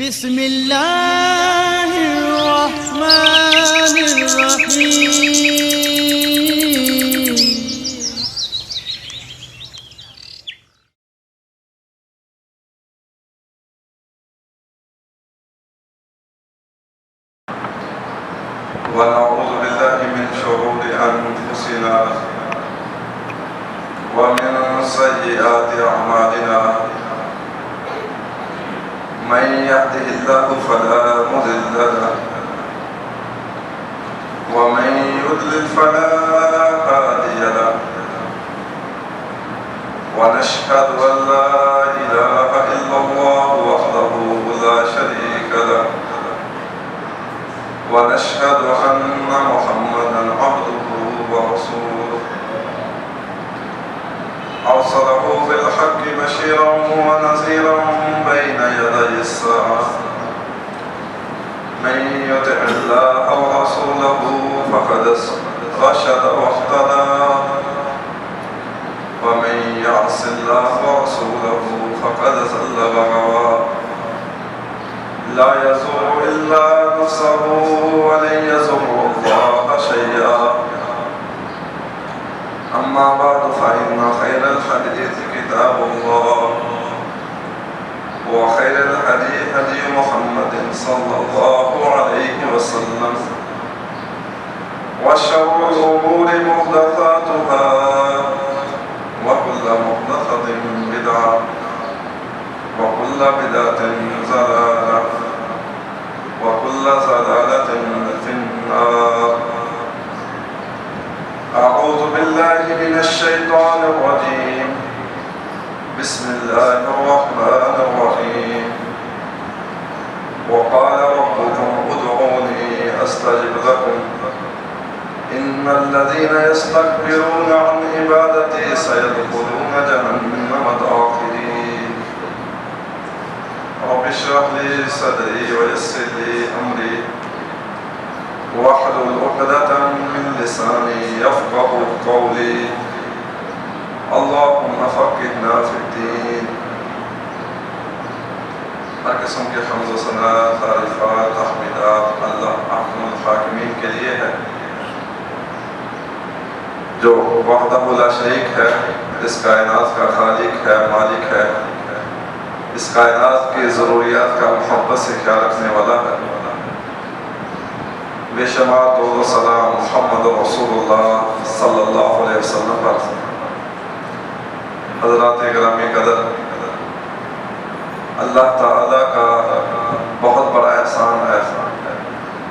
بسم اللہ الرحمن الرحیم ونعوذ بالله من شرور أنفسنا ومن سيئات أعمالنا من يهده الله فلا مضل له ومن يضلل فلا هادي له ونشهد أن لا إله إلا الله وحده لا شريك له ونشهد أن محمدًا عبده ورسوله أرسله بالحق بشيرا ونذيرا بين يدي الساعة من يطع الله ورسوله فقد رشد واهتدى ومن يعص الله ورسوله فقد ضل وغوى لا يزور إلا نفسه ولن يزور الله شيئا أما بعد فإن خير الحديث كتاب الله وخير الهدي هدي محمد صلى الله عليه وسلم وشر الأمور محدثاتها وكل محدثة بدعة وكل بدعة ضلالة وكل ضلالة في النار. أعوذ بالله من الشيطان الرجيم. بسم الله الرحمن الرحيم. وقال ربكم ادعوني أستجب لكم إن الذين يستكبرون عن عبادتي سيدخلون جهنم داخرين. رب اشرح لي صدري ويسر لي أمري واحلل عقدة من لساني يفقهوا قولي. اللهم فقهنا في الدين. ہر قسم کے حمد و ثنا تعریفات تحمیدات اللہ احکم الحاکمین کے لیے ہے جو وحدہ لا شریک ہے، اس کائنات کا خالق ہے، مالک ہے، اس کائنات کی ضروریات کا محبت سے خیال رکھنے والا ہے. بے شمار درود و سلام محمد رسول اللہ صلی اللہ علیہ وسلم پر. حضرات گرامی قدر، اللہ تعالیٰ کا بہت بڑا احسان ہے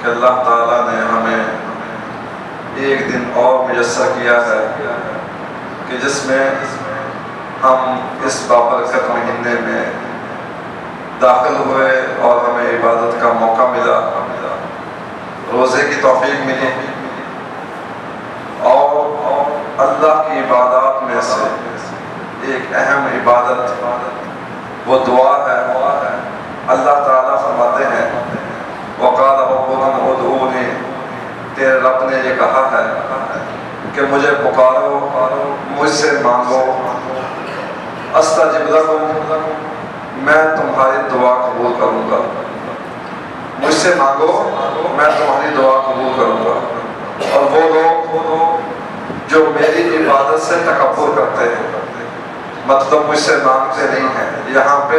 کہ اللہ تعالیٰ نے ہمیں ایک دن اور میسر کیا ہے کہ جس میں ہم اس بابرکت مہینے میں داخل ہوئے اور ہمیں عبادت کا موقع ملا، روزے کی توفیق ملی. اور اللہ کی عبادات میں سے ایک اہم عبادت وہ دعا ہے. اللہ تعالیٰ فرماتے ہیں وقال ربکم ادعونی، تیرے رب نے یہ کہا ہے کہ مجھے پکارو، مجھ سے مانگو، استجب لکم، میں تمہاری دعا قبول کروں گا. مجھ سے مانگو، میں تمہاری دعا قبول کروں گا. اور وہ لوگ جو میری عبادت سے تکبر کرتے ہیں، مطلب مجھ سے مانگتے نہیں ہیں، یہاں پہ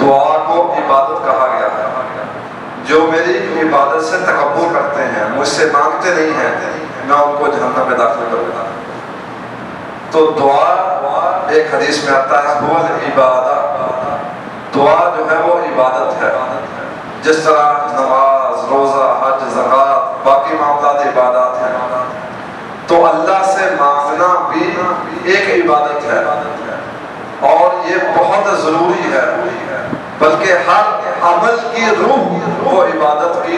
دعا کو عبادت کہا گیا ہے. جو میری عبادت سے تکبر کرتے ہیں، مجھ سے مانگتے نہیں ہیں، میں ان کو جہنم میں داخل کروں گا. تو دعا ایک حدیث میں آتا ہے وہ عبادت، دعا جو ہے وہ عبادت ہے. جس طرح نماز، روزہ، حج، زکوٰۃ، باقی معاملات عبادات ہیں، تو اللہ سے مانگنا بھی ایک عبادت ہے. اور یہ بہت ضروری ہے، بلکہ ہر عمل کی روح وہ عبادت کی،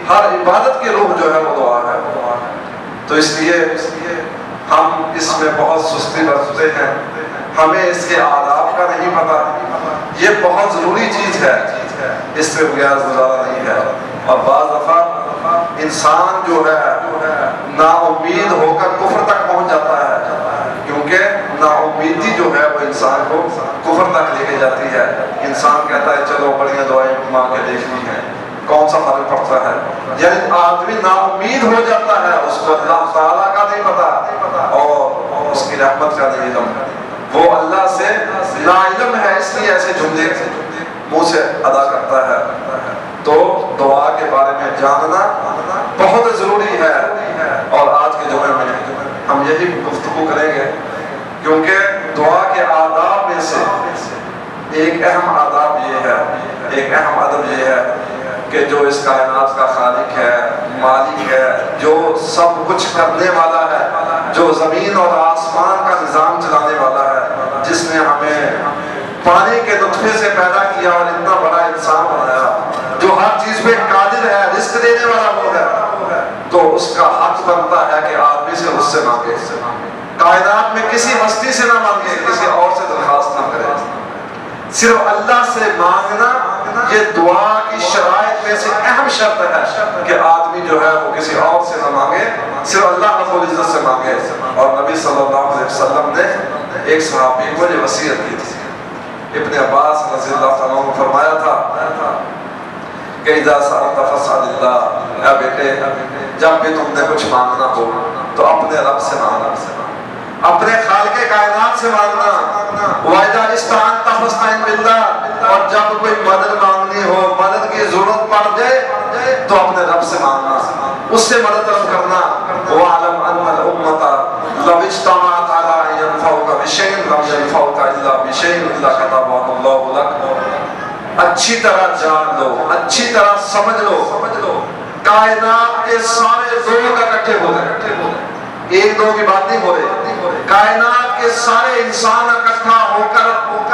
ہر عبادت کی روح جو ہے وہ دعا ہے. تو اس لیے ہم اس میں بہت سستی برتتے ہیں، ہمیں اس کے آداب کا نہیں پتہ. یہ بہت ضروری چیز ہے، اس سے بغیر گزارا نہیں ہے. اور بعض دفعہ انسان جو ہے نا امید ہو کر کفر تک پہنچ جاتا ہے، کیونکہ نا امیدی جو ہے وہ انسان کو کفر تک لے کے جاتی ہے. انسان کہتا ہے چلو بڑیاں دعائیں مانگ کے دیکھنی ہیں، کون سا فرق پڑتا ہے؟ یعنی آدمی نا امید ہو جاتا ہے، اس کو اللہ تعالیٰ کا نہیں پتا اور اس کی رحمت کا نہیں علم، وہ اللہ سے لا علم ہے، اس لیے ایسے جملے منہ سے ادا کرتا ہے۔ تو دعا کے بارے میں جاننا بہت ضروری ہے، اور آج کے جمعے میں ہم یہی گفتگو کریں گے، کیونکہ دعا کے آداب میں سے ایک اہم آداب یہ ہے، ایک اہم ادب یہ ہے کہ جو اس کائنات کا خالق ہے، مالک ہے، جو سب کچھ کرنے والا ہے، جو زمین اور آسمان کا نظام چلانے والا ہے، جس نے ہمیں پانی کے نطفے سے پیدا کیا اور اتنا بڑا انسان بنایا، جو ہر چیز پہ قادر ہے، رزق دینے والا وہ ہے، تو اس کا حق بنتا ہے کہ آدمی سے اس سے مانگے، کائنات میں کسی ہستی سے نہ مانگے، کسی اور سے درخواست نہ کرے، صرف اللہ سے مانگنا یہ دعا کی شرائط میں سے اہم شرط ہے کہ آدمی جو ہے وہ کسی اور سے نہ مانگے، صرف اللہ رب العزت سے مانگے۔ اور نبی صلی اللہ علیہ وسلم نے ایک صحابی کو یہ وصیت کی تھی، ابن عباس رضی اللہ عنہ نے فرمایا تھا کہ اذا سألت فاسأل اللہ، اے بیٹے جب بھی تم نے کچھ مانگنا ہو تو اپنے رب سے مانگنا، اپنے خالق کائنات سے مانگنا، وَإِذَا اسْتَعَنْتَ فَاسْتَعِنْ بِاللَّهِ، اور جب کوئی مدد مانگنی ہو، مدد کی ضرورت پڑ جائے تو اپنے رب سے مانگنا، اس سے مدد طلب کرنا۔ وَعَلَمْ أَنَّ الْأُمَّةَ لَوْ اجْتَمَعَتْ عَلَىٰ أَن يَنفَعُوكَ بِشَيْءٍ لَمْ يَنفَعُوكَ إِلَّا بِشَيْءٍ إِلَّا كَتَبَهُ اللَّهُ لَكَ۔ اچھی طرح جان لو، اچھی طرح سمجھ لو، کائنات کے سارے لوگ اکٹھے ہو گئے، ایک دو کی بات نہیں ہو رہی، کائنات کے سارے انسان اکٹھا ہو کر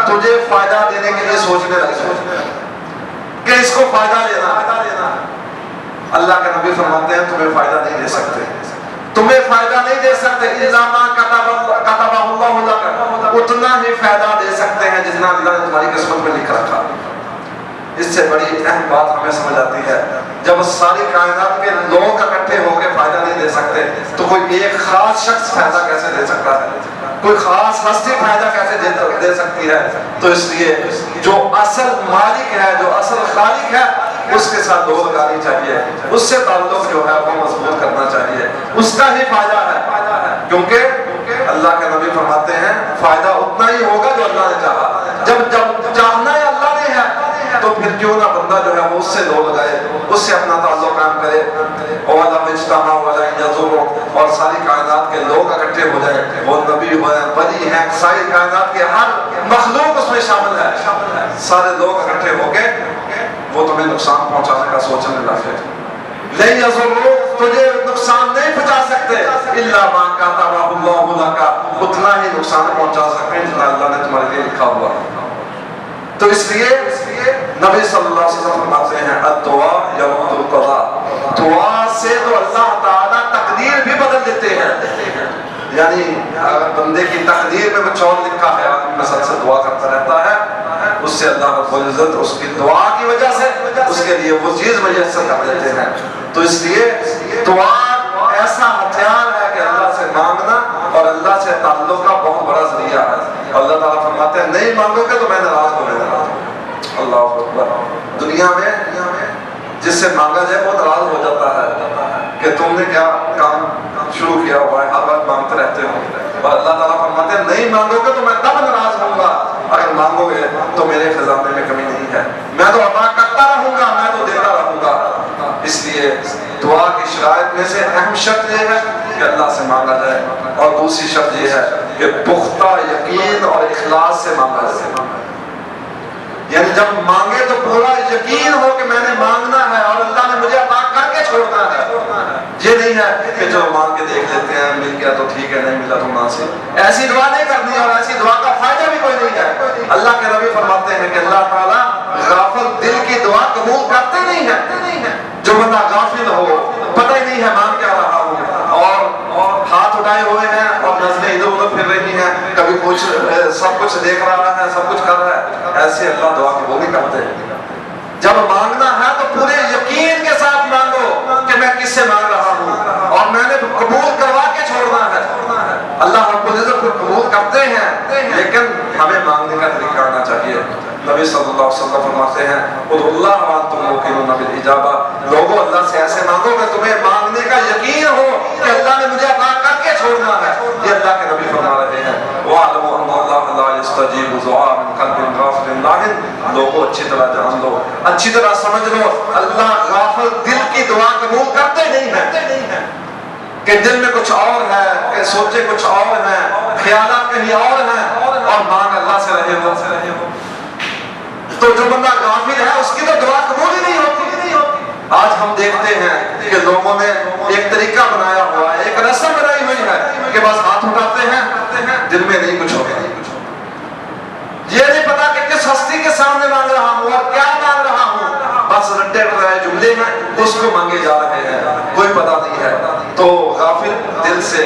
تجھے فائدہ دینے کے لیے سوچنے لگے کہ اس کو فائدہ دینا، اللہ کے نبی فرماتے ہیں تمہیں فائدہ نہیں دے سکتے، تمہیں فائدہ نہیں دے سکتے، اِلَّا مَا كَتَبَهُ اللَّهُ لَكَ، اتنا ہی فائدہ دے سکتے ہیں جتنا اللہ نے تمہاری قسمت میں لکھ رکھا۔ اس سے بڑی اہم بات ہمیں سمجھ آتی ہے، جب ساری کائنات کے لوگ اکٹھے ہو کے فائدہ نہیں دے سکتے تو کوئی ایک خاص شخص فائدہ کیسے دے سکتا ہے، کوئی خاص ہستی فائدہ کیسے دے سکتی ہے؟ تو اس لیے جو اصل مالک ہے، جو اصل خالق ہے، اس کے ساتھ دو لگانی چاہیے، اس سے تعلق جو ہے وہ مضبوط کرنا چاہیے، اس کا ہی فائدہ ہے، کیونکہ اللہ کے نبی فرماتے ہیں فائدہ اتنا ہی ہوگا جو اللہ نے چاہا، جب چاہنا ہے اللہ نے ہے تو پھر کیوں نہ بندہ جو ہے وہ اس سے دو لگائے، اس سے اپنا تعلق قائم کرے، اور ساری کائنات کے لوگ اکٹھے ہو جائیں، وہ نبی ہوئے، ولی ہیں، ساری کائنات کے ہر مخلوق اس میں شامل ہے، سارے لوگ اکٹھے ہو کے وہ تمہیں نقصان پہنچانے کا سوچنے لگے، نہیں یضروک، تجھے نقصان نہیں پہنچا سکتے، الا ما کتبہ اللہ لک، اتنا ہی نقصان پہنچا سکتے ہیں جتنا اللہ نے تمہارے لیے لکھا ہوا۔ تو اس لیے نبی صلی اللہ علیہ وسلم فرماتے ہیں الدعاء یرد القضاء، دعا سے تو اللہ تعالیٰ تقدیر بھی بدل دیتے ہیں، یعنی اگر بندے کی تقدیر میں کچھ اور لکھا ہے، آدمی مثلا سے دعا کرتا رہتا ہے، اس سے اللہ رب العزت اس کی دعا کی وجہ سے اس کے لیے وہ چیز میسر کر دیتے ہیں۔ تو اس لیے دعا ایسا ہتھیار ہے کہ اللہ سے مانگنا اور اللہ سے تعلق کا بہت بڑا ذریعہ ہے۔ اللہ تعالیٰ فرماتے ہیں نہیں مانگو گے تو میں ناراض ہو جاؤں گا۔ اللہ اکبر۔ دنیا میں جس سے مانگا جائے وہ ناراض ہو جاتا ہے کہ تم نے کیا کام شروع کیا ہوا ہے، ہر وقت مانگتے رہتے ہو، اور اللہ تعالیٰ فرماتے ہیں نہیں مانگو گے تو میں تب ناراض ہوں گا، اگر مانگو گے تو میرے خزانے میں کمی نہیں ہے، میں تو عطا کرتا رہوں گا، میں تو دیتا رہوں گا۔ اس لیے دعا کی شرائط میں سے اہم شرط یہ ہے کہ اللہ سے مانگا جائے، اور دوسری شرط یہ ہے کہ پختہ یقین اور اخلاص سے مانگا جائے، یعنی جب مانگے تو پورا یقین ہو کہ میں نے مانگنا ہے اور اللہ نے مجھے عطا کر کے چھوڑنا ہے۔ یہ نہیں ہے کہ جو مانگ کے دیکھ لیتے ہیں، مل گیا تو ٹھیک ہے، نہیں ملا تو ناصب، ایسی دعا نہیں کرنی، اور ایسی دعا کا فائدہ بھی کوئی نہیں ہے۔ اللہ کے نبی فرماتے ہیں کہ اللہ تعالیٰ غافل دل کی دعا قبول کرتے نہیں ہے۔ جو بندہ غافل ہو، پتہ ہی نہیں ہے مانگ کیا رہا ہوں، اور ہاتھ اٹھائے ہوئے ہیں اور نظریں ادھر ادھر پھر رہی ہیں، کبھی کچھ سب کچھ دیکھ رہا ہے، سب کچھ کر رہا ہے، ایسے اللہ دعا قبول نہیں کرتے۔ جب مانگنا ہے تو پورے یقین کے ساتھ مانگو کہ میں کس سے مانگ رہا ہوں اور میں نے قبول کروا کے چھوڑنا ہے۔ اللہ رب العزت کو قبول کرتے ہیں، لیکن ہمیں مانگنے کا کا طریقہ آنا چاہیے۔ نبی صلی اللہ علیہ وسلم فرماتے ہیں ادعوا اللہ وانتم موقنون بالاجابہ، لوگوں اللہ سے ایسے مانگو کہ تمہیں مانگنے کا یقین ہو کہ اللہ نے مجھے عطا کر کے چھوڑنا ہے۔ یہ اللہ کے نبی فرما رہے ہیں وَاعْلَمُوا أَنَّ اللَّهَ لَا يَسْتَجِيبُ دُعَاءَ مِنْ قَلْبٍ غَافِلٍ لَاهٍ، لوگوں اچھی طرح جان لو، اچھی طرح سمجھ لو، اللہ غافل دل کی دعا قبول کرتے نہیں ہیں کہ دل میں کچھ اور ہے، کہ سوچے کچھ اور ہیں، خیالات کہیں اور ہیں اور مانگ اللہ سے رہے ہو۔ تو جو بندہ غافل ہے اس کی تو دعا قبول ہی نہیں ہوتی۔ آج ہم دیکھتے ہیں کہ لوگوں نے ایک طریقہ بنایا ہوا ہے، ایک رسم بنائی ہوئی ہے کہ بس ہاتھ اٹھاتے ہیں، دل میں نہیں کچھ ہوگا، یہ نہیں پتا کہ کس ہستی کے سامنے مانگ رہا ہوں اور کیا مانگ رہا ہوں، بس رٹے پڑے جملے ہیں اس کو مانگے جا رہے ہیں، کوئی پتا نہیں ہے۔ تو غافل دل سے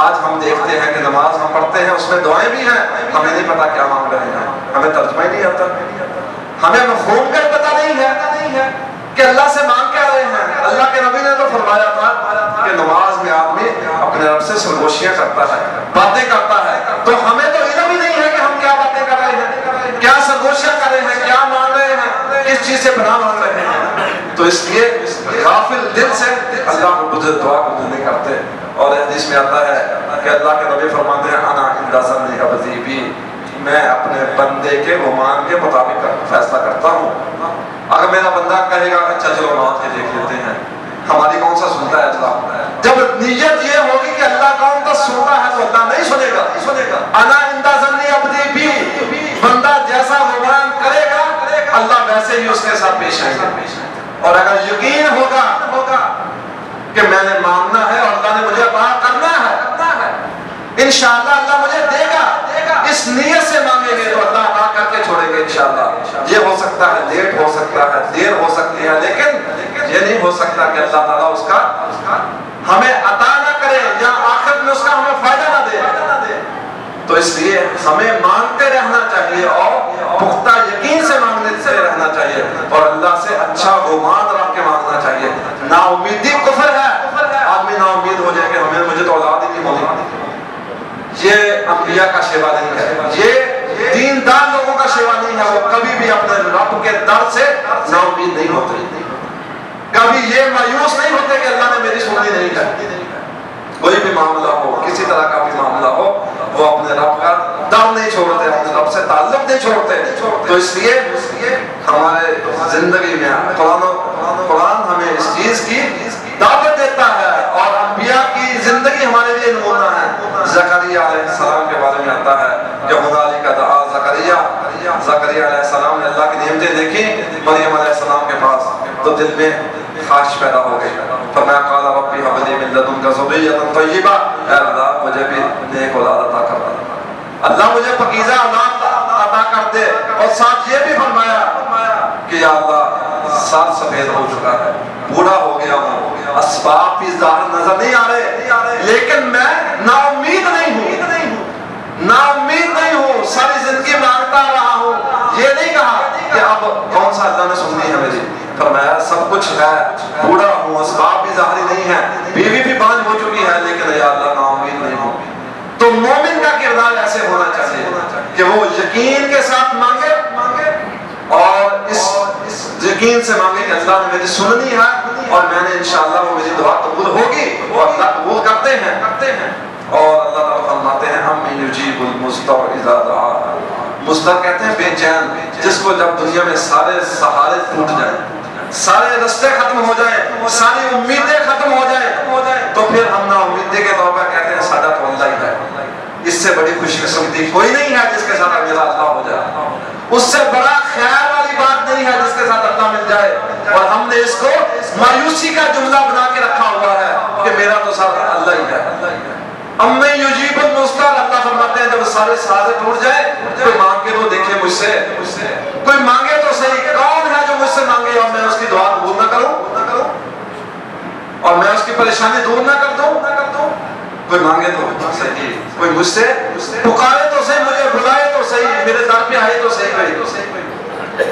آج ہم دیکھتے ہیں کہ نماز ہم پڑھتے ہیں، اس میں دعائیں بھی ہیں، ہمیں نہیں پتا کیا مانگ رہے ہیں، ہمیں ترجمہ ہی نہیں آتا، ہمیں مفہوم کا پتا نہیں ہے کہ اللہ سے مانگ کیا رہے ہیں۔ اللہ کے نبی نے تو فرمایا تھا کہ نماز میں آدمی اپنے رب سے سرگوشیاں کرتا ہے، باتیں کرتا ہے، تو ہمیں تو علم ہی نہیں ہے کہ ہم کیا باتیں کر رہے ہیں، کیا سرگوشیاں کر رہے ہیں، کیا مانگ رہے ہیں، کس چیز سے پناہ مانگ رہے ہیں۔ تو اس لیے غافل دل سے اللہ کو مجھے دعا قبول نہیں کرتے۔ اور حدیث میں آتا ہے کہ اللہ کے نبی فرماتے ہیں انا عند ظن عبدی بی، میں اپنے بندے کے گمان کے مطابق فیصلہ کرتا ہوں۔ اگر میرا بندہ کہے گا اچھا چلو مان کے دیکھ لیتے ہیں، ہماری کون سا سنتا ہے اللہ؟ جب نیت یہ ہوگی کہ اللہ کون کا سنتا ہے تو اللہ نہیں سنے گا۔ انا عند ظن عبدی بی، بندہ جیسا گمان کرے گا اللہ ویسے ہی اس کے ساتھ پیش آئے گا۔ اور اگر یقین ہوگا کہ میں نے ماننا ہے اور اللہ نے مجھے عطا کرنا ہے، انشاءاللہ اللہ مجھے دے گا، اس نیت سے مانگیں گے تو اللہ عطا کر کے چھوڑیں گے انشاءاللہ۔ یہ ہو سکتا ہے لیٹ ہو سکتا ہے، دیر ہو سکتی ہے، لیکن یہ نہیں ہو سکتا کہ اللہ تعالیٰ اس کا ہمیں عطا نہ کرے یا آخرت میں اس کا ہمیں فائدہ نہ دے۔ تو اس لیے ہمیں مانگتے رہنا چاہیے اور پختہ یقین سے مانگنے سے رہنا چاہیے اور اللہ سے اچھا گمان رکھ کے مانگنا چاہیے۔ نا امیدی کفر ہے، آدمی نا امید ہو جائے کہ مجھے تو اولاد ہی نہیں ہوگی، یہ انبیاء کا شیوا نہیں ہے، یہ دیندار لوگوں کا شیوا نہیں ہے۔ وہ کبھی بھی اپنے رب کے در سے نا امید نہیں ہوتے، کبھی یہ مایوس نہیں ہوتے کہ اللہ نے میری سنی نہیں ہے۔ کوئی بھی معاملہ ہو، کسی طرح کا بھی معاملہ ہو، وہ اپنے رب کا در نہیں چھوڑتے، اپنے رب سے تعلق نہیں چھوڑتے۔ تو اس لیے ہمارے زندگی میں قرآن ہمیں اس چیز کی دعوت دیتا ہے اور انبیاء کی زندگی ہمارے لیے نمونہ ہے۔ زکریا علیہ السلام کے بارے میں آتا ہے کہ ہنالک دعا زکریا علیہ السلام نے اللہ کی نعمتیں دیکھی مریم علیہ السلام کے پاس تو دل میں خواہش پیدا ہو گئی، فرمایا قال ربی هب لی من لدنک ذریۃ طیبہ، اے اللہ مجھے بھی نیک اولاد عطا کر دے، اللہ مجھے پاکیزہ اولاد عطا کر دے۔ اور ساتھ یہ بھی فرمایا کہ یا اللہ سال سفید ہو چکا ہے، بوڑھا ہو گیا ہوں، اسباب بھی ظاہر نظر نہیں آ رہے، لیکن میں نا امید نہیں ہوں، ساری زندگی مانگتا رہا ہوں۔ یہ نہیں کہا کہ اب کون سا اللہ نے سننی ہے میری، فرمایا سب کچھ ہے، بوڑھا ہوں، اسباب بھی ظاہری نہیں ہے، بیوی بھی بانجھ ہو چکی ہے، لیکن یا اللہ نا امید نہیں ہوں۔ تو مومن کا کردار ایسے ہونا چاہیے کہ وہ یقین کے ساتھ مانگے اور اس یقین سے مانگے کہ اللہ نے میری سننی ہے اور میں نے انشاءاللہ وہ میری دعا قبول ہوگی، اور اللہ قبول کرتے ہیں۔ اور اللہ تعالیٰ فرماتے ہیں اَمَّن یُجِیبُ الْمُضْطَرَّ اِذَا دَعَاهُ، مضطر کہتے ہیں بے چین، جس کو جب دنیا میں سارے سہارے ٹوٹ جائیں، سارے رستے ختم ہو جائیں، ساری امیدیں ختم ہو جائیں، تو پھر ہم نا امیدی کے طور پر کہتے ہیں سادہ تو اللہ ہی ہے۔ اس سے بڑی خوش قسمتی کوئی نہیں ہے جس کے ساتھ میرا اللہ ہو جائے، اس سے بڑا خیال والی بات نہیں ہے جس کے ساتھ اللہ مل جائے۔ اور ہم نے اس کو مایوسی کا جملہ بنا کے رکھا ہوا ہے کہ میرا تو ساتھ اللہ ہی ہے۔ اَمَّن یُجِیبُ الْمُضْطَرَّ، اللہ فرماتے ہیں جب سارے سہارے ٹوٹ جائے کوئی مانگ کے تو دیکھے مجھ سے، کوئی مانگے تو صحیح، کون ہے جو مجھ سے مانگے اور میں اس کی دعا قبول نہ کروں اور میں اس کی پریشانی دور نہ کر دوں؟ کوئی مانگے تو صحیح، کوئی مجھ سے پکارے تو صحیح، مجھے بلائے تو صحیح، میرے در پہ آئے تو صحیح۔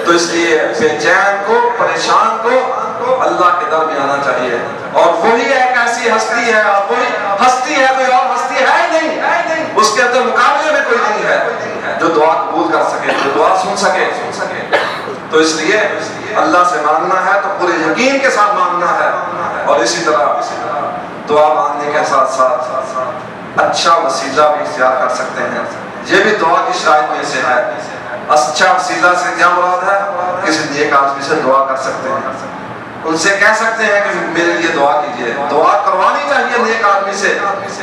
تو اس لیے بے چین کو، پریشان کو اللہ کے در میں آنا چاہیے، اور وہی ایک ایسی ہستی ہے، اور وہی ہستی ہے، کوئی اور ہستی ہے ہی نہیں، اس کے اندر مقابلے میں کوئی نہیں ہے جو دعا قبول کر سکے۔ سن سکے. تو اس لیے اللہ سے مانگنا ہے تو پورے یقین کے ساتھ مانگنا ہے. اور اسی طرح دعا مانگنے کے ساتھ ساتھ اچھا وسیلہ بھی اختیار کر سکتے ہیں. یہ بھی دعا کی شرائط میں سے ہے. اچھا وسیلہ سے کیا مراد ہے؟ کسی نیک آدمی سے دعا کر سکتے ہیں, ان سے کہہ سکتے ہیں کہ میرے لیے دعا کیجیے. دعا کروانی چاہیے نیک آدمی سے.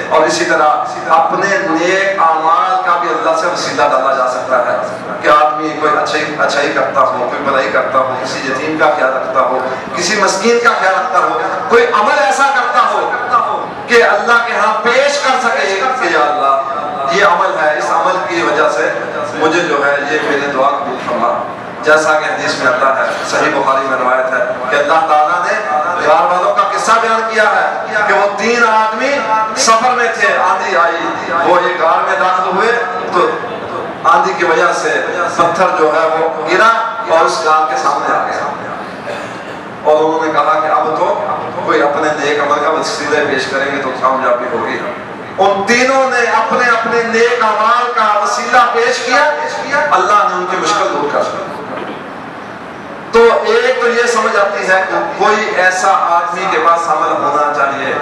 اور اسی طرح اپنے نیک اعمال کا بھی اللہ سے وسیلہ ڈالا جا سکتا ہے کہ آدمی کوئی اچھائی کرتا ہو, کوئی بھلائی کرتا ہو, کسی یتیم کا خیال رکھتا ہو, کسی مسکین کا خیال رکھتا ہو, کوئی عمل ایسا کرتا ہو کہ اللہ کے ہاں پیش کر سکے کہ یا اللہ یہ عمل ہے, اس عمل کی وجہ سے مجھے جو ہے یہ میری دعا قبول فرما. جیسا کہ حدیث میں آتا ہے, صحیح بخاری میں روایت ہے کہ اللہ تعالیٰ نے غار والوں کا قصہ بیان کیا ہے کہ وہ 3 آدمی سفر میں تھے, آندھی آئی, وہ ایک غار میں داخل ہوئے تو آندھی کی وجہ سے پتھر جو ہے وہ گرا اور اس غار کے سامنے آ گیا. اور انہوں نے کہا کہ اب تو کوئی اپنے نیک عمل کا وسیلہ پیش کریں گے تو کامیابی ہوگی. ان تینوں نے اپنے اپنے نیک اعمال کا وسیلہ پیش کیا, اللہ نے ان کی مشکل دور کر دی. تو ایک تو یہ سمجھ آتی ہے کہ کوئی ایسا آدمی کے پاس عمل ہونا چاہیے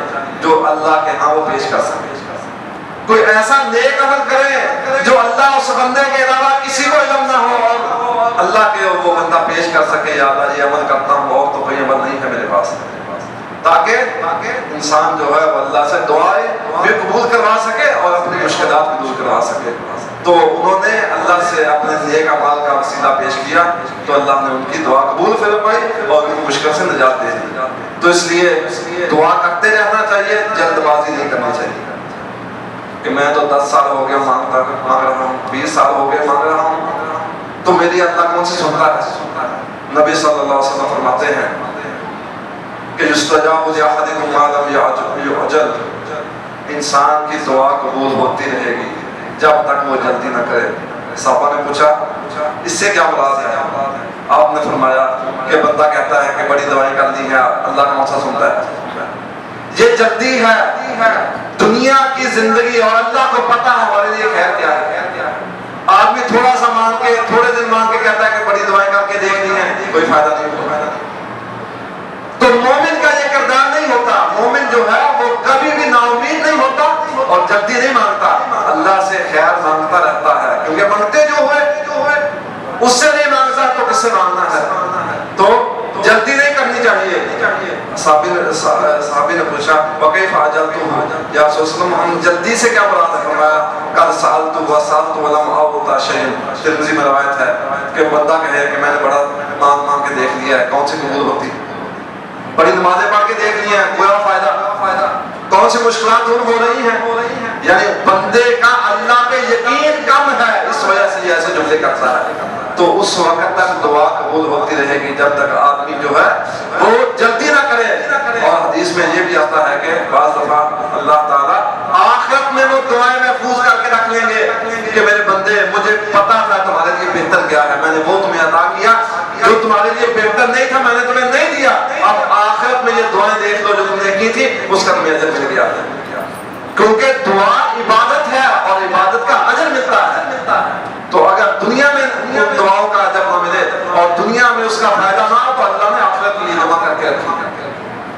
جو اللہ کے ہاں وہ پیش کر سکے. کوئی ایسا نیک عمل کرے جو اللہ اس بندے کے علاوہ کسی کو علم نہ ہو اور اللہ کے وہ بندہ پیش کر سکے, یا اللہ یہ عمل کرتا ہوں اور تو کوئی عمل نہیں ہے میرے پاس, تاکہ انسان جو ہے وہ اللہ سے دعائیں بھی قبول کروا سکے اور اپنی مشکلات بھی دور کروا سکے. تو انہوں نے اللہ سے اپنے نیک اعمال کا وسیلہ پیش کیا تو اللہ نے ان کی دعا قبول فرمائی اور ان کی مشکل سے نجات دے دی. تو اس لیے دعا کرتے رہنا چاہیے, جلد بازی نہیں کرنا چاہیے کہ میں تو 10 سال ہو گئے مانگ رہا ہوں, 20 سال ہو گئے مانگ رہا ہوں, تو میری اللہ کون سی سنتا ہے؟ نبی صلی اللہ علیہ وسلم فرماتے ہیں کہ یستجاب لأحدکم ما لم یعجل, انسان کی دعا قبول ہوتی رہے گی جب تک وہ جلدی نہ کرے. صحابہ نے پوچھا اس سے کیا مراد ہے؟ آپ نے فرمایا کہ بندہ کہتا ہے کہ بڑی دعائیں کر لی ہیں, اللہ کون سا سنتا ہے؟ یہ جلدی ہے دنیا کی زندگی, اور اللہ کو پتا ہے ہمارے لیے خیر کیا ہے. آدمی تھوڑا سا مانگ کے, تھوڑے دن مانگ کے کہتا ہے کہ بڑی دعائیں کر کے دیکھ لی ہیں, کوئی فائدہ نہیں ہوگا. تو مومن کا یہ کردار نہیں ہوتا. مومن جو ہے وہ کبھی بھی نا امید نہیں ہوتا اور جلدی نہیں مانگتا, اللہ سے خیر مانگتا رہتا ہے, کیونکہ مانگتے جو ہوئے اس سے نہیں مانگتا تو کس سے مانگنا ہے. تو جلدی نہیں کرنی چاہیے. صحابی نے پوچھا وکیف عجلتم یا رسول اللہ, ہم جلدی سے کیا مراد ہے؟ فرمایا قد سألت وسألت ولم أعط شيئا. ترمذی میں روایت ہے کہ بندہ کہے کہ میں نے بڑا مانگ کے دیکھ لیا ہے, کون سی قبول ہوتی؟ بڑی نمازیں پڑھ کے دیکھ لی ہیں, کوئی فائدہ. کون سی مشکلات دور ہو رہی ہیں؟ یعنی بندے کا اللہ پہ یقین کم ہے, اس وجہ سے یہ ایسے جملے کرتا ہے. تو اس وقت تک دعا قبول ہوتی رہے گی جب تک آدمی جو ہے وہ جلدی نہ کرے. اور حدیث میں یہ بھی آتا ہے کہ بعض دفعہ اللہ تعالیٰ آخرت میں وہ دعائیں محفوظ کر کے رکھ لیں گے کہ میرے بندے مجھے پتا تھا تمہارے لیے بہتر کیا ہے, میں نے وہ تمہیں عطا کیا, جو تمہارے لیے بہتر نہیں تھا میں نے تمہیں نہیں دیا, اب آخرت میں یہ دعائیں دیکھ لو جو تم نے کی تھی, اس کا تمہیں اجر مل گیا. کیونکہ دعا عبادت ہے اور عبادت کا اجر ملتا ہے. تو اگر دنیا میں ان دعاؤں کا اجر نہ ملے اور دنیا میں اس کا فائدہ نہ ہو تو اللہ نے آخرت کے لیے جمع کر کے رکھی.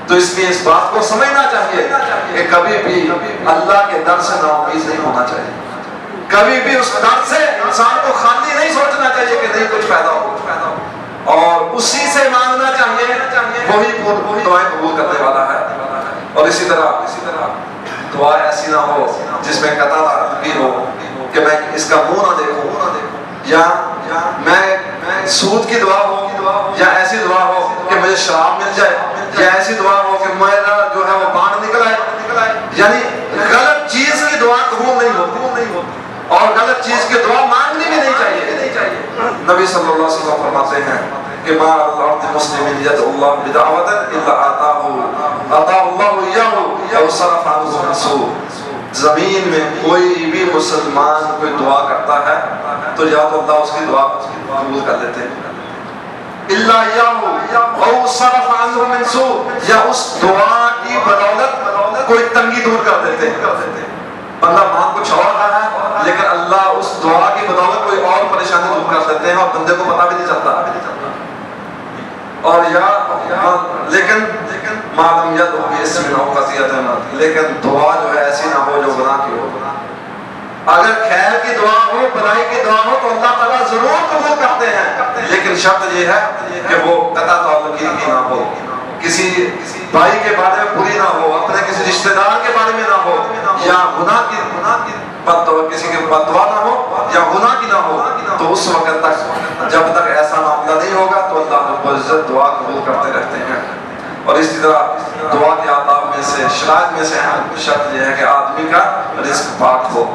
تو اس لیے اس بات کو سمجھنا چاہیے کہ کبھی بھی اللہ کے در سے نا امید نہیں ہونا چاہیے. کبھی بھی اس در سے انسان کو خالی نہیں سوچنا چاہیے کہ نہیں کچھ فائدہ ہو, اور اسی سے مانگنا چاہیے, وہی دعائیں قبول کرنے والا ہے. اور اسی طرح دعا ایسی نہ ہو جس میں قطع بھی ہو کہ میں اس کا منہ نہ دیکھوں, یا میں سود کی دعا ہو, یا ایسی دعا ہو کہ مجھے شراب مل جائے, یا ایسی دعا ہو کہ میرا جو ہے وہ بانڈ نکل آئے. یعنی غلط چیز کی دعا قبول نہیں ہوتی اور غلط چیز کی دعا مانگنی بھی نہیں چاہیے. نبی صلی اللہ علیہ وسلم فرماتے ہیں کہ ما الارض مسلم یدعو اللہ بدعوۃ الا اعطاه اللہ ایاہ او صرف عنہ من سوء. زمین میں کوئی بھی مسلمان کوئی دعا کرتا ہے تو یا تو اللہ اس کی دعا قبول کر لیتے ہیں, الا ایاہ او صرف عنہ من سوء, یا اس دعا کی بدولت کوئی تنگی دور کر دیتے ہیں. بندہ مانگ کچھ اور رہا ہے لیکن اللہ اللہ اس دعا کی بدولت کوئی اور پریشانی دور کر دیتے ہیں اور بندے کو پتہ بھی نہیں چلتا. اور لیکن معلوم ید ہوگی اس میں قضیت ہے، لیکن دعا جو ہے ایسی نہ ہو جو گناہ کی ہو. اگر خیر کی دعا ہو، بھلائی کی دعا ہو تو اللہ تعالیٰ ضرور قبول کرتے ہیں، لیکن شرط یہ ہے کہ وہ قطع تعلقی کی نہ ہو، کسی بھائی کے بارے میں بری نہ ہو، اپنے کسی رشتہ دار کے بارے میں نہ ہو، یا گناہ کی کسی کے بددعا نہ ہو یا گناہ کی نہ ہو. تو اس وقت تک جب تک ایسا معاملہ نہیں ہوگا تو اللہ رب العزت دعا قبول کرتے رہتے ہیں. اور اسی طرح دعا کے آداب میں سے، شرائط میں سے اہم شرط یہ ہے کہ آدمی کا رزق پاک ہو.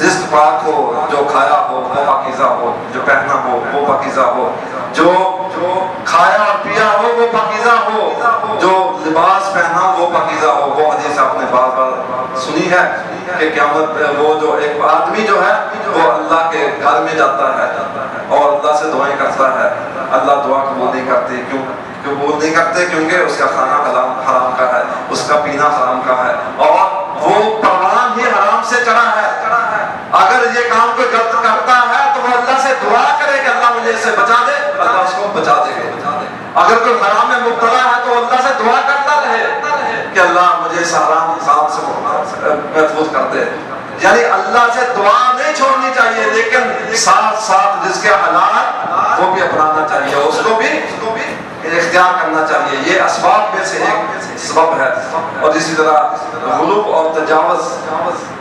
رزق پاک ہو، جو کھایا ہو وہ پاکیزہ ہو، جو پہنا ہو وہ پاکیزہ ہو، جو کھایا اور پیا ہو وہ پاکیزہ ہو، جو لباس پہنا وہ پاکیزہ ہو. وہ حدیث آپ نے بار بار سنی ہے کہ قیامت وہ جو ایک آدمی جو ہے وہ اللہ کے گھر میں جاتا ہے اور اللہ سے دعائیں کرتا ہے، اللہ دعا قبول نہیں کرتی. کیوں قبول نہیں کرتے؟ کیونکہ اس کا کھانا حرام کا ہے، اس کا پینا حرام کا ہے، اور وہ پروان ہی حرام سے چڑھا ہے. اگر یہ کام کوئی غلط کرتا ہے تو وہ اللہ سے دعا کرے کہ اللہ مجھے اس سے بچا دے، اللہ اس کو بچا دے گا. اگر کوئی حرام میں مبتلا ہے تو اللہ سے دعا کرتا رہے کہ اللہ مجھے اس حرام کام سے محفوظ کر دے. یعنی اللہ سے دعا نہیں چھوڑنی چاہیے، لیکن ساتھ ساتھ رزق حلال وہ بھی اپنانا چاہیے، اس کو بھی اختیار کرنا چاہیے. یہ اسباب میں سے ایک سبب ہے. اور اسی طرح غلو اور تجاوز،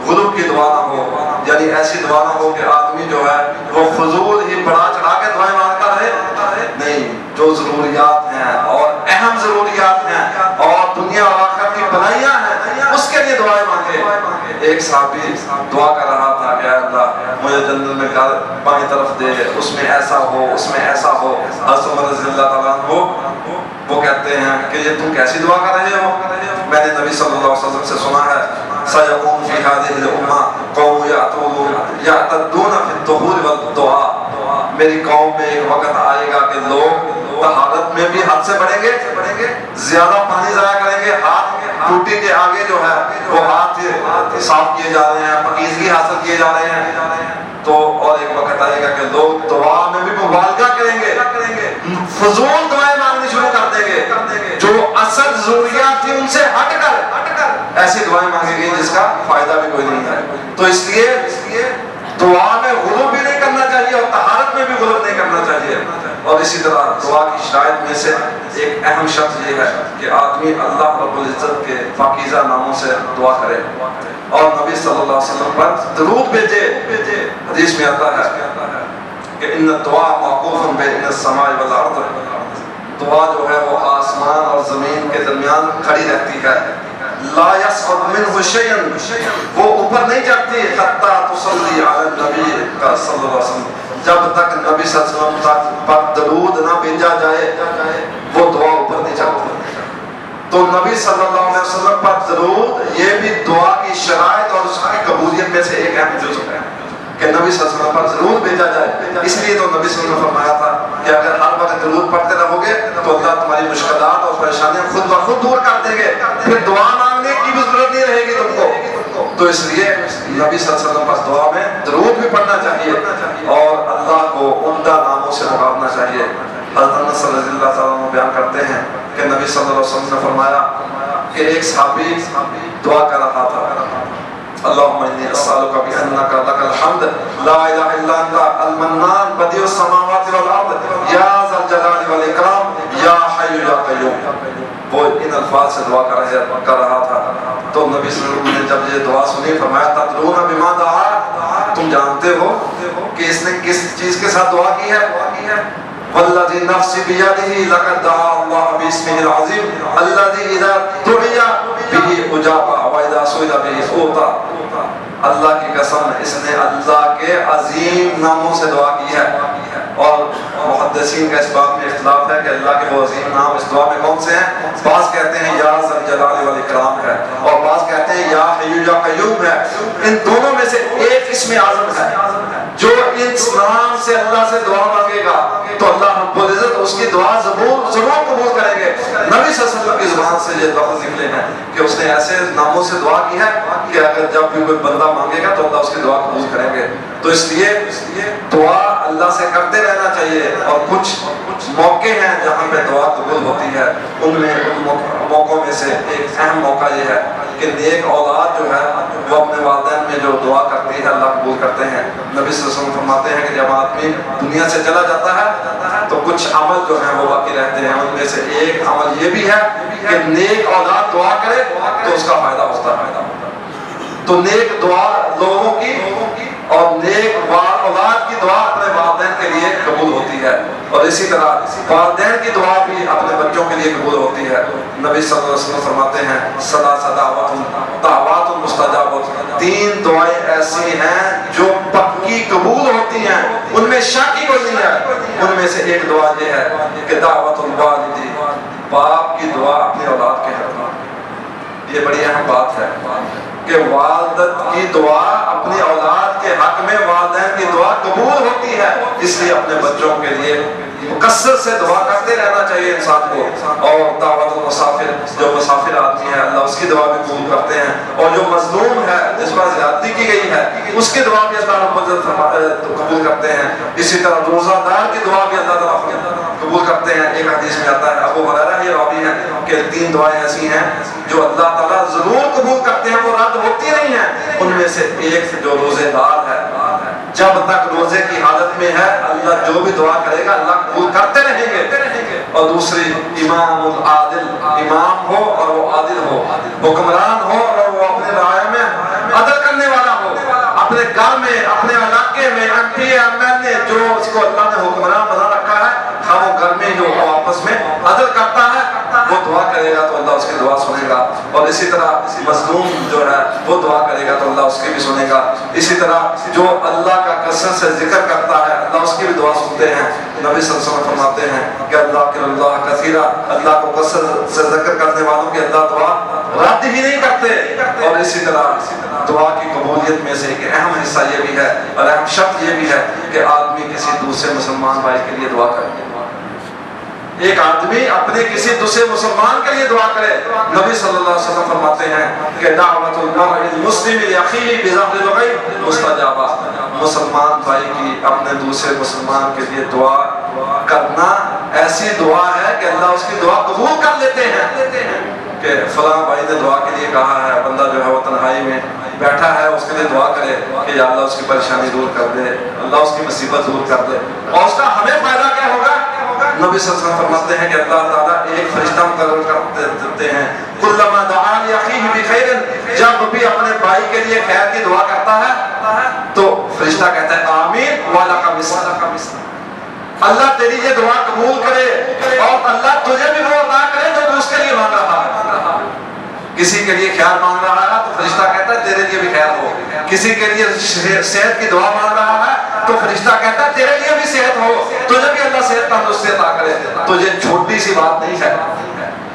غلو کی دعا نہ ہو، یعنی ایسی دعا نہ ہو کہ آدمی جو ہے وہ فضول ہی بڑھا چڑھا کے دعائیں مانگتا رہے. نہیں، جو ضروریات ہیں اور اہم ضروریات ہیں اور دنیا اور آخرت کی بھلائیاں ہیں اس کے لیے دعائیں مانگے. ایک صحابی دعا کر رہا تھا کہ اے اللہ مجھے جنت میں گھر بائیں طرف دے، اس میں ایسا ہو، اس میں ایسا ہو. حضرت عمر رضی اللہ تعالیٰ عنہ وہ کہتے ہیں کہ یہ تم کیسی دعا کر رہے ہو؟ میں نے نبی صلی اللہ علیہ وسلم سے سنا ہے سَيَقُومُ فِي هَذِهِ الْأُمَّةِ قَوْمٌ يَعْتَدُّونَ فِي الطُّهُورِ وَالدُّعَاءِ. میری قوم میں ایک وقت آئے گا کہ لوگ طہارت میں بھی حد سے بڑھیں گے، زیادہ پانی ضائع کریں گے. ہاتھ ٹوٹی کے آگے جو ہے وہ ہاتھ صاف کیے جا رہے ہیں، پاکیزگی حاصل کیے جا رہے ہیں. تو اور ایک وقت آئے گا کہ لوگ دعا میں بھی مبالغہ کریں گے، فضول دعائیں مانگنی شروع کر دیں گے، جو اصل ضروریات تھی ان سے ہٹ کر ایسی دعائیں مانگیں گے جس کا فائدہ بھی کوئی نہیں ہے. تو اس لیے دعا میں غلو بھی نہیں کرنا چاہیے اور طہارت میں بھی غلو نہیں کرنا چاہیے. اور اسی طرح دعا کی شرائط میں سے ایک اہم شرط یہ ہے کہ آدمی اللہ رب العزت کے پاکیزہ ناموں سے دعا کرے اور نبی صلی اللہ علیہ وسلم پر درود بھیجے. حدیث میں آتا ہے کہ ان الدعاء موقوف بین السماء والارض. دعا جو ہے وہ آسمان اور زمین کے درمیان کھڑی رہتی ہے. لا يسقط منه شيء، وہ اوپر نہیں چڑھتی حتی تصلی علی النبی صلی اللہ علیہ وسلم، جب تک نبی صلی اللہ علیہ وسلم پر درود نہ بھیجا جائے وہ دعا اوپر نہیں چڑھتی. تو نبی صلی اللہ علیہ وسلم پر درود یہ بھی دعا کی شرائط اور اس کی قبولیت میں سے ایک اہم جزو ہے کہ نبی صلی اللہ علیہ وسلم پر درود بھیجا جائے. اس لیے تو نبی صلی اللہ علیہ وسلم نے فرمایا تھا کہ اگر ہر وقت درود پڑھتے رہو گے تو اللہ تمہاری مشکلات اور پریشانیاں خود بخود دور کر دیں گے، پھر دعا مانگنے کی بھی ضرورت نہیں رہے گی تم کو. تو اس لیے نبی صلی اللہ علیہ وسلم پر دعا میں درود بھی پڑھنا چاہیے اور اللہ کو عمدہ ناموں سے پکارنا چاہیے. حضرت انس رضی اللہ تعالیٰ عنہ بیان کرتے ہیں کہ نبی صلی اللہ علیہ وسلم نے فرمایا کہ ایک صحابی دعا کر رہا تھا اللہم انی اسألک بأنک لک الحمد لا الہ الا انت المنان بدیع السماوات والارض یا ذا الجلال والاکرام یا حی یا قیوم. وہ ان الفاظ سے دعا کر رہا تھا. تو نبی صلی اللہ علیہ وسلم نے جب یہ دعا سنی فرمایا تدرون بما دعا، تم جانتے ہو کہ اس نے کس چیز کے ساتھ دعا کی ہے؟ والذی نفسی بیدہ لقد دعا اللہ باسمہ العظیم الذی اذا دعی بہ اجاب واذا سئل بہ اعطی. اللہ کی قسم اس نے اللہ کے عظیم ناموں سے دعا کی ہے. اور محدثین کا اس بات میں اختلاف ہے کہ اللہ کے وہ عظیم نام اس دعا میں کون سے ہیں. بعض کہتے ہیں یا ذا الجلال والاکرام ہے اور بعض کہتے ہیں یا حی یا قیوم ہے. ان دونوں میں سے ایک اسم اعظم ہے. جو اس نام سے اللہ سے دعا مانگے گا تو اللہ رب العزت اس کی دعا ضرور قبول کریں گے۔ نبی صلی اللہ علیہ وسلم کی زبان سے یہ لفظ نکلے ہیں کہ اس نے ایسے ناموں سے دعا کی ہے کہ اگر جب بھی کوئی بندہ مانگے گا تو اللہ اس کی دعا قبول کریں گے۔ تو اس لیے دعا اللہ سے کرتے رہنا چاہیے، اور کچھ موقع ہیں جہاں پہ دعا قبول ہوتی ہے، ان موقعوں میں سے ایک اہم موقع یہ ہے کہ نیک اولاد جو ہے وہ اپنے والدین میں جو دعا کرتی ہے اللہ قبول کرتے ہیں۔ نبی صلی اللہ علیہ وسلم فرماتے ہیں کہ جب آدمی دنیا سے چلا جاتا ہے تو کچھ عمل جو ہیں وہ باقی رہتے ہیں، ان میں سے ایک عمل یہ بھی ہے کہ نیک اولاد دعا کرے تو اس کا فائدہ ہوتا ہے۔ تو نیک دعا لوگوں کی اور نیک اولاد کی دعا اپنے والدین کے لیے قبول ہوتی ہے، اور اسی طرح والدین کی دعا بھی اپنے بچوں کے لیے قبول ہوتی ہے۔ نبی صلی اللہ علیہ وسلم فرماتے ہیں دعوات مستجابات، تین دعائیں ایسی ہیں جو پکی قبول ہوتی ہیں، ان میں شک ہی کوئی نہیں ہے۔ ان میں سے ایک دعا یہ ہے کہ دعوت الوالدی، باپ کی دعا اپنے اولاد کے حق میں۔ یہ بڑی اہم بات ہے کہ والدت کی دعا اپنی اولاد کے حق میں، والدین کی دعا قبول ہوتی ہے، اس لیے اپنے بچوں کے لیے مکثر سے دعا کرتے رہنا چاہیے انسان کو۔ اور دعوت المسافر، جو مسافر آدمی ہے اللہ اس کی دعا بھی قبول کرتے ہیں، اور جو مظلوم ہے جس پر زیادتی کی گئی ہے اس کی دعا بھی اللہ رب العزت قبول کرتے ہیں۔ اسی طرح روزہ دار کی دعا بھی اللہ تعالیٰ قبول کرتے ہیں۔ ایک حدیث میں آتا ہے، ابو ہریرہ یہ راوی ہے کہ تین دعائیں ایسی ہیں جو اللہ تعالیٰ ضرور قبول کرتے ہیں، وہ رد ہوتی نہیں ہیں۔ ان میں سے ایک جو روزے دار ہے، جب تک روزے کی حالت میں ہے اللہ جو بھی دعا کرے گا اللہ قبول کرتے رہیں گے۔ اور دوسری امام العادل، امام ہو اور وہ عادل ہو، حکمران ہو اور وہ اپنے رعایا میں عدل کرنے والا ہو، اپنے گھر میں اپنے علاقے میں ایم جو اس کو اللہ نے حکمران بنا رکھا ہے، ہم وہ گھر میں جو آپس میں عدل کرتا ہے وہ دعا کرے گا تو اللہ اس کی دعا سنے گا، اور اسی طرح مظلوم جو ہے وہ دعا کرے گا تو اللہ اس کی بھی سنے گا۔ اسی طرح جو اللہ کا کثرت سے ذکر کرتا ہے اللہ اس کی بھی دعا سنتے ہیں۔ نبی صلی اللہ علیہ وسلم فرماتے ہیں کہ اللہ کثیرہ، اللہ کو کثرت سے ذکر کرنے والوں کی اللہ دعا رد ہی نہیں کرتے۔ اور اسی طرح دعا کی قبولیت میں سے ایک اہم حصہ یہ بھی ہے اور اہم شرط یہ بھی ہے کہ آدمی کسی دوسرے مسلمان بھائی کے لیے دعا کرے۔ ایک آدمی اپنے کسی دوسرے مسلمان کے لیے دعا کرے۔ نبی صلی اللہ علیہ وسلم فرماتے ہیں کہ دعوت المرء المسلم لاخیہ بظہر الغیب مستجابہ، مسلمان بھائی کی اپنے دوسرے مسلمان کے لیے دعا کرنا ایسی دعا ہے کہ اللہ اس کی دعا قبول کر لیتے ہیں۔ کہ فلاں بھائی نے دعا کے لیے کہا ہے، بندہ جو ہے وہ تنہائی میں بیٹھا ہے اس کے لیے دعا کرے کہ یا اللہ اس کی پریشانی دور کر دے، اللہ اس کی مصیبت دور کر دے، اور اس کا ہمیں فائدہ کیا ہوگا؟ نبی صلی اللہ علیہ وسلم فرماتے ہیں کہ اللہ تعالیٰ ایک فرشتہ مقرر کر دیتے ہیں، کلما دعا لاخیہ بخیر، جب بھی اپنے بھائی کے لیے خیر کی دعا کرتا ہے تو فرشتہ کہتا ہے آمین ولک مثل، اللہ تیری یہ دعا قبول کرے اور اللہ تجھے بھی وہ عطا کرے جو تو اس کے لیے مانگ رہا ہے۔ کسی کے لیے خیر مانگ رہا ہے تو فرشتہ کہتا ہے تیرے لیے بھی خیر ہو، کسی کے لیے صحت کی دعا مانگ رہا ہے تو فرشتہ کہتا ہے تیرے لیے بھی صحت ہو، تجھے بھی اللہ صحت تندرستی عطا کرے۔ تو یہ چھوٹی سی بات نہیں ہے،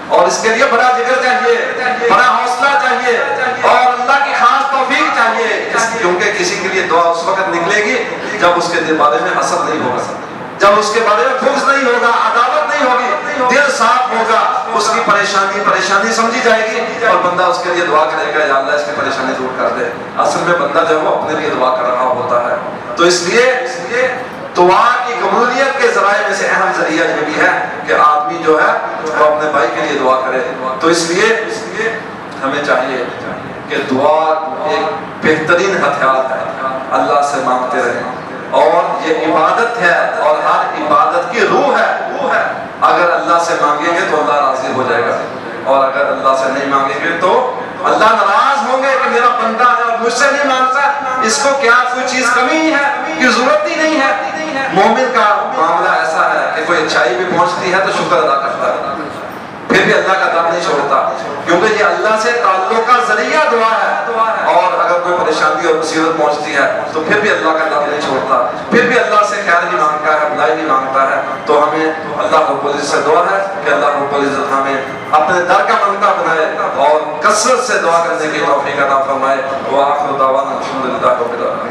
اور اس کے لیے بڑا ذکر چاہیے، بڑا حوصلہ چاہیے، اور اللہ کی خاص توفیق چاہیے، کیونکہ کسی کے لیے دعا اس وقت نکلے گی جب اس کے بارے میں حسد نہیں ہوگا، جب اس کے بارے میں بغض نہیں ہوگا، عداوت نہیں ہوگی، دل صاف ہوگا، اس کی پریشانی سمجھی جائے گی اور بندہ اس کے لیے دعا کرے گا یا اللہ اس کی پریشانی دور کر دے۔ اصل میں بندہ جو ہے وہ اپنے لیے دعا کر رہا ہوتا ہے۔ تو اس لیے دعا کی قبولیت کے ذرائع میں سے اہم ذریعہ یہ بھی ہے کہ آدمی جو ہے وہ اپنے بھائی کے لیے دعا کرے۔ تو اس لیے ہمیں چاہیے کہ دعا ایک بہترین ہتھیار ہے، اللہ سے مانگتے رہیں، اور یہ عبادت ہے اور ہر عبادت کی روح ہے۔ اگر اللہ سے مانگیں گے تو اللہ راضی ہو جائے گا، اور اگر اللہ سے نہیں مانگیں گے تو اللہ ناراض ہوں گے کہ میرا بندہ ہے اور مجھ سے نہیں مانگتا، اس کو کیا کوئی چیز کمی ہے کہ ضرورت ہی نہیں ہے۔ مومن کا معاملہ ایسا ہے کہ کوئی اچھائی بھی پہنچتی ہے تو شکر ادا کرتا ہے، پھر بھی اللہ کا دم نہیں چھوڑتا، کیونکہ یہ اللہ سے تعلق کا ذریعہ دعا ہے، اور اگر کوئی پریشانی اور مصیبت پہنچتی ہے تو پھر بھی اللہ کا دم نہیں چھوڑتا، پھر بھی اللہ سے خیر نہیں مانگتا ہے، بھلائی نہیں مانگتا ہے۔ تو ہمیں اللہ رب العزت سے دعا ہے کہ اللہ رب العزت ہمیں اپنے در کا منگتا بنائے اور کثرت سے دعا کرنے کی توفیق عطا فرمائے۔ وآخر دعوانا الحمدللہ رب العالمین۔